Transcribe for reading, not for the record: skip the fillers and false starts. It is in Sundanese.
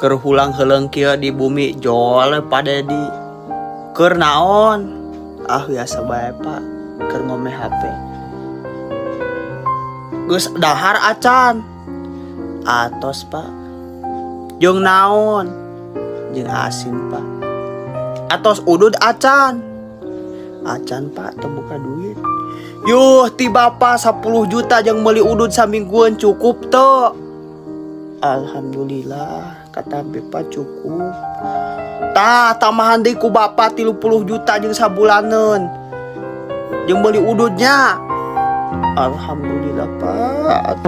Keur hulang heuleng kieu di bumi jol pada di keur naon biasa bae Pak keur ngomeh HP geus dahar acan atos Pak jeung naon jeung asin Pak atos udud acan Pak teu buka duit yuh ti Bapak 10 juta jeung meuli udud samingguan cukup teu Alhamdulillah kata Bapak cukup tamahan deui ku Bapak 30 juta jeung sabulaneun jeung meuli ududnya Alhamdulillah Pak